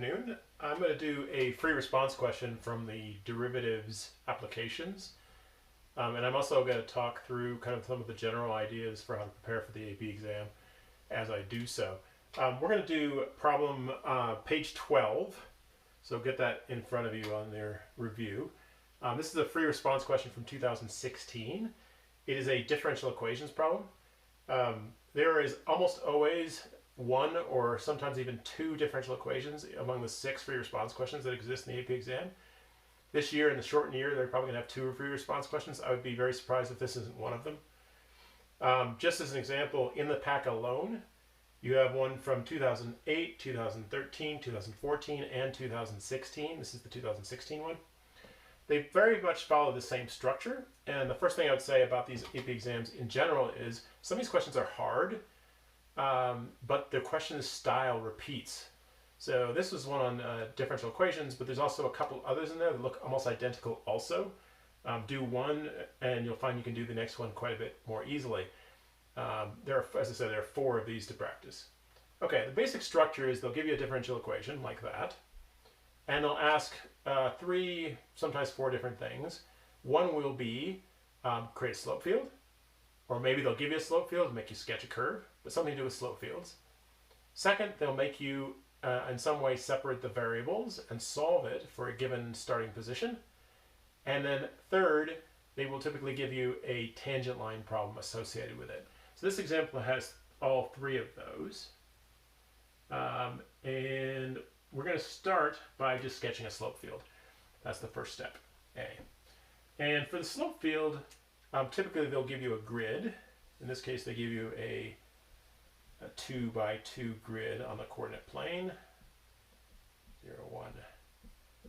afternoon. I'm going to do a free response question from the derivatives applications. And I'm also going to talk through kind of some of the general ideas for how to prepare for the AP exam as I do so. We're going to do problem page 12. So get that in front of you on their review. This is a free response question from 2016. It is a differential equations problem. There is almost always one or sometimes even two differential equations among the 6 free response questions that exist in the AP exam. This year, in the shortened year, they're probably going to have 2 free response questions. I would be very surprised if this isn't one of them. Just as an example, in the pack alone, you have one from 2008, 2013, 2014, and 2016. This is the 2016 one. They very much follow the same structure. And the first thing I would say about these AP exams in general is some of these questions are hard, but the question style repeats. So this was one on differential equations, but there's also a couple others in there that look almost identical also. Do one and you'll find you can do the next one quite a bit more easily. As I said, there are 4 of these to practice. Okay, the basic structure is they'll give you a differential equation like that, and they'll ask 3, sometimes 4 different things. One will be create a slope field, or maybe they'll give you a slope field and make you sketch a curve, but something to do with slope fields. Second, they'll make you in some way separate the variables and solve it for a given starting position. And then third, they will typically give you a tangent line problem associated with it. So this example has all 3 of those. And we're going to start by just sketching a slope field. That's the first step, A. And for the slope field, typically they'll give you a grid. In this case, they give you a 2 by 2 grid on the coordinate plane. 0, 1,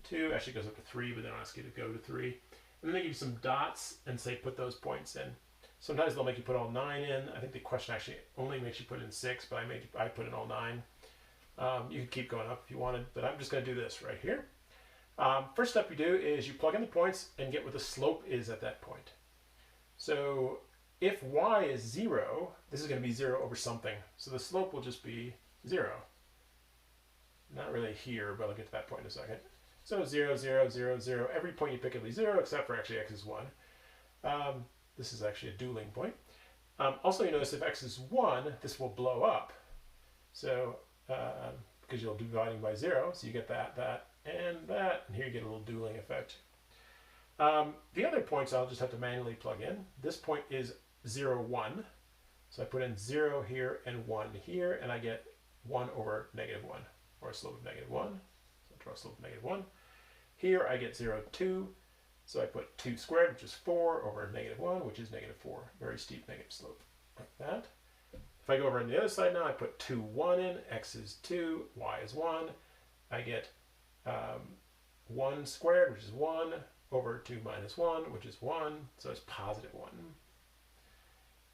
2. Actually goes up to 3, but they don't ask you to go to 3. And then they give you some dots and say put those points in. Sometimes they'll make you put all 9 in. I think the question actually only makes you put in 6, but I put in all 9. You could keep going up if you wanted, but I'm just going to do this right here. First step you do is you plug in the points and get what the slope is at that point. So if y is 0, this is going to be 0 over something. So the slope will just be 0. Not really here, but I'll get to that point in a second. So 0, 0, 0, 0. Every point you pick will be 0, except for actually x is 1. This is actually a dueling point. Also, you notice if x is 1, this will blow up. So because you'll be dividing by 0, so you get that, and that, and here you get a little dueling effect. The other points I'll just have to manually plug in. This point is 0, 1. So I put in 0 here and 1 here, and I get 1 over negative 1, or a slope of negative 1. So I draw a slope of negative 1. Here I get 0, 2. So I put 2 squared, which is 4, over negative 1, which is negative 4. Very steep negative slope, like that. If I go over on the other side now, I put 2, 1 in. X is 2, y is 1. I get 1 squared, which is 1, over 2 minus 1, which is 1. So it's positive 1.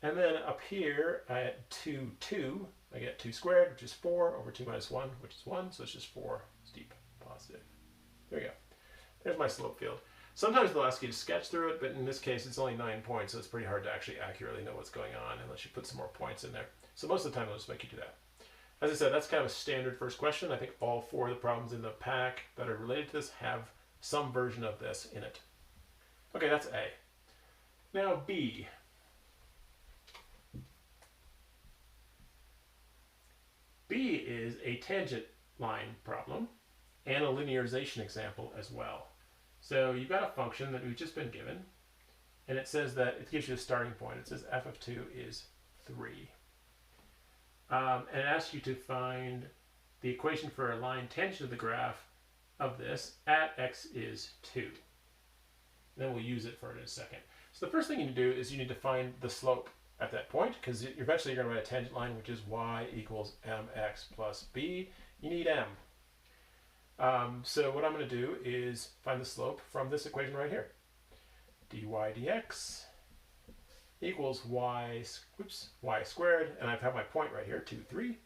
And then up here, I had 2, 2. I get 2 squared, which is 4, over 2 minus 1, which is 1. So it's just 4 steep positive. There we go. There's my slope field. Sometimes they'll ask you to sketch through it, but in this case, it's only 9 points, so it's pretty hard to actually accurately know what's going on unless you put some more points in there. So most of the time, they'll just make you do that. As I said, that's kind of a standard first question. I think all 4 of the problems in the pack that are related to this have some version of this in it. Okay, that's A. Now B. B is a tangent line problem and a linearization example as well. So you've got a function that we've just been given, and it says that it gives you a starting point. It says f of 2 is 3. And it asks you to find the equation for a line tangent to the graph of this at x is 2. And then we'll use it for it in a second. So the first thing you need to do is you need to find the slope at that point, because eventually you're going to write a tangent line, which is y equals mx plus b. You need m. So what I'm going to do is find the slope from this equation right here. dy dx equals y squared, and I've had my point right here, 2, 3.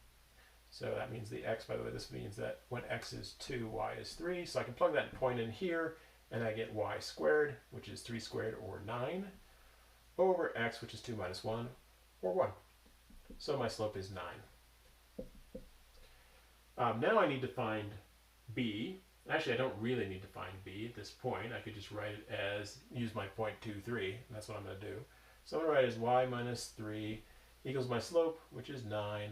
So that means the x, by the way, this means that when x is 2, y is 3. So I can plug that point in here, and I get y squared, which is 3 squared, or 9, over x, which is 2 minus 1, or 1. So my slope is 9. Now I need to find b. Actually, I don't really need to find b at this point. I could just write it as, use my 0.23, and that's what I'm going to do. So I'm going to write it as y minus 3 equals my slope, which is 9x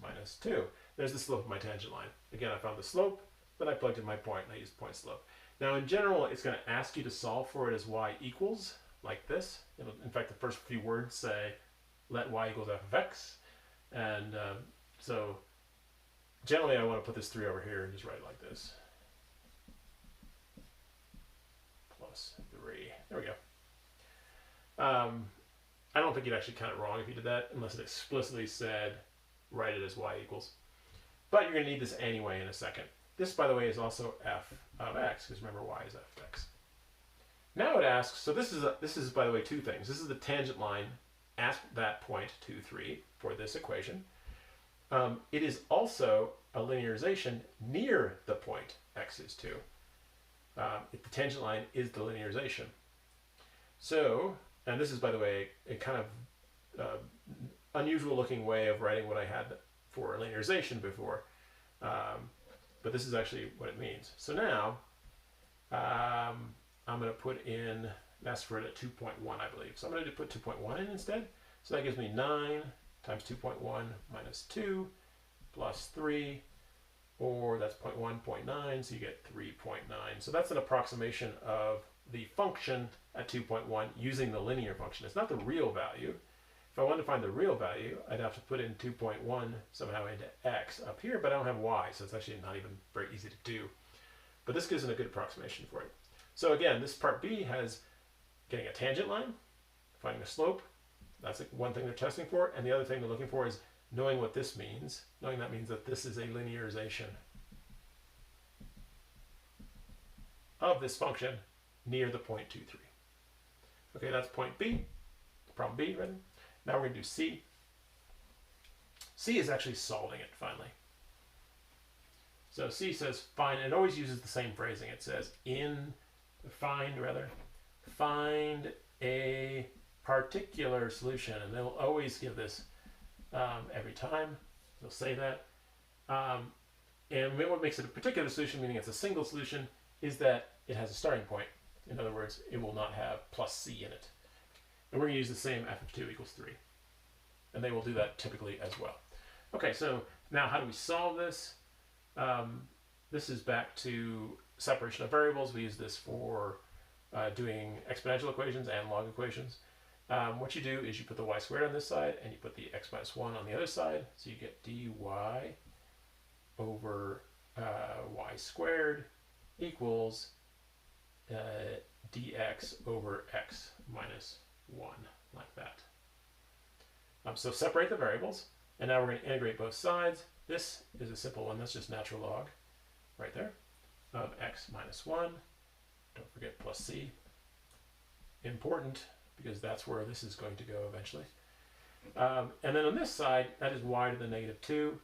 minus 2. There's the slope of my tangent line. Again, I found the slope, then I plugged in my point, and I used point slope. Now, in general, it's going to ask you to solve for it as y equals, like this. In fact, the first few words say, let y equals f of x. And so, generally, I want to put this 3 over here and just write it like this. Plus 3. There we go. I don't think you'd actually count it wrong if you did that, unless it explicitly said, write it as y equals. But you're going to need this anyway in a second. This, by the way, is also f of x, because remember, y is f of x. Now it asks, so this is, by the way, two things. This is the tangent line at that point, 2, 3, for this equation. It is also a linearization near the point x is 2. If the tangent line is the linearization. So, and this is, by the way, a kind of unusual looking way of writing what I had for linearization before. But this is actually what it means. So now, I'm going to put in, that's for it at 2.1, I believe. So I'm going to put 2.1 in instead. So that gives me 9 times 2.1 minus 2 plus 3, or that's 0.1, 0.9, so you get 3.9. So that's an approximation of the function at 2.1 using the linear function. It's not the real value. If I wanted to find the real value, I'd have to put in 2.1 somehow into x up here, but I don't have y, so it's actually not even very easy to do. But this gives it a good approximation for it. So again, this part B has getting a tangent line, finding a slope. That's one thing they're testing for. And the other thing they're looking for is knowing what this means. Knowing that means that this is a linearization of this function near the point 2, 3. Okay, that's point B, problem B, right? Now we're going to do C. C is actually solving it, finally. So C says find, and it always uses the same phrasing. It says find a particular solution, and they'll always give this every time. They'll say that. And what makes it a particular solution, meaning it's a single solution, is that it has a starting point. In other words, it will not have plus C in it. And we're going to use the same f of 2 equals 3. And they will do that typically as well. Okay, so now how do we solve this? This is back to separation of variables. We use this for doing exponential equations and log equations. What you do is you put the y squared on this side and you put the x minus 1 on the other side. So you get dy over y squared equals dx over x minus 1, like that. So separate the variables, and now we're going to integrate both sides. This is a simple one. That's just natural log right there of x minus 1. Don't forget plus c. Important, because that's where this is going to go eventually. And then on this side, that is y to the negative 2.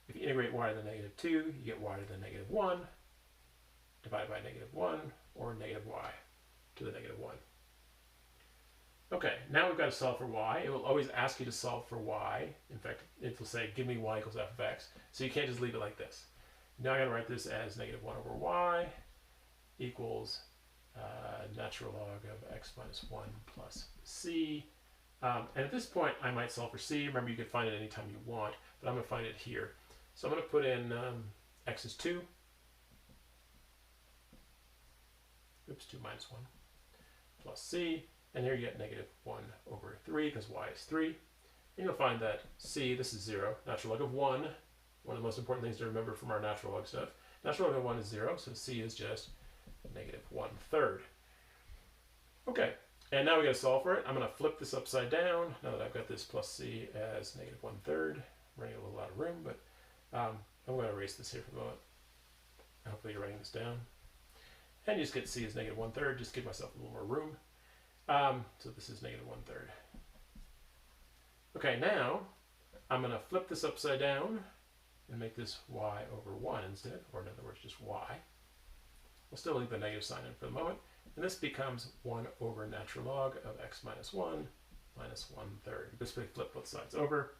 If you integrate y to the negative 2, you get y to the negative 1 divided by negative 1, or negative y to the negative 1. Okay, now we've got to solve for y. It will always ask you to solve for y. In fact, it will say, give me y equals f of x. So you can't just leave it like this. Now I got to write this as negative 1 over y equals natural log of x minus 1 plus c. And at this point, I might solve for c. Remember, you can find it anytime you want, but I'm going to find it here. So I'm going to put in x is 2. Oops, 2 minus 1 plus c. And here you get negative 1 over 3, because y is 3. And you'll find that c, this is 0. Natural log of 1, one of the most important things to remember from our natural log stuff. Natural log of 1 is 0, so c is just negative 1/3. Okay, and now we got to solve for it. I'm going to flip this upside down, now that I've got this plus c as negative 1/3. I'm running a little out of room, but I'm going to erase this here for the moment. Hopefully you're writing this down. And you just get c as negative 1/3, just give myself a little more room. So this is negative 1/3. Okay, now I'm going to flip this upside down and make this y over 1 instead, or in other words, just y. We'll still leave the negative sign in for the moment. And this becomes 1 over natural log of x minus 1 minus 1/3. Basically flip both sides over.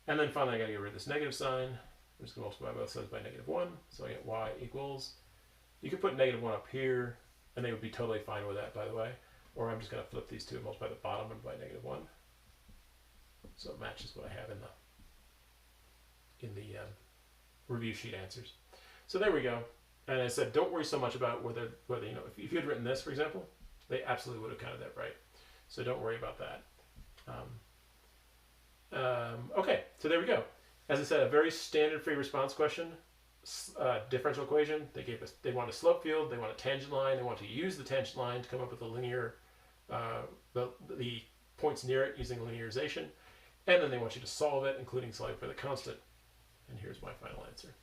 And then finally I got to get rid of this negative sign. I'm just going to multiply both sides by -1, so I get y equals, you could put -1 up here, and they would be totally fine with that, by the way. Or I'm just going to flip these two and multiply the bottom by -1. So it matches what I have in the review sheet answers. So there we go. And I said, don't worry so much about whether you know, if you had written this, for example, they absolutely would have counted that right. So don't worry about that. Okay, so there we go. As I said, a very standard free response question, differential equation. They want a slope field, they want a tangent line, they want to use the tangent line to come up with a linear, the points near it using linearization, and then they want you to solve it, including solving for the constant. And here's my final answer.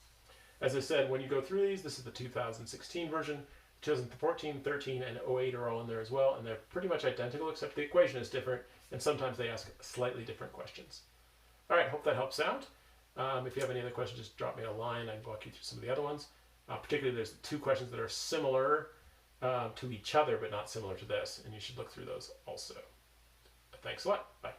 As I said, when you go through these, this is the 2016 version. 2014, 13, and 08 are all in there as well, and they're pretty much identical, except the equation is different, and sometimes they ask slightly different questions. All right, hope that helps out. If you have any other questions, just drop me a line. I can walk you through some of the other ones. Particularly, there's two questions that are similar to each other, but not similar to this, and you should look through those also. Thanks a lot. Bye.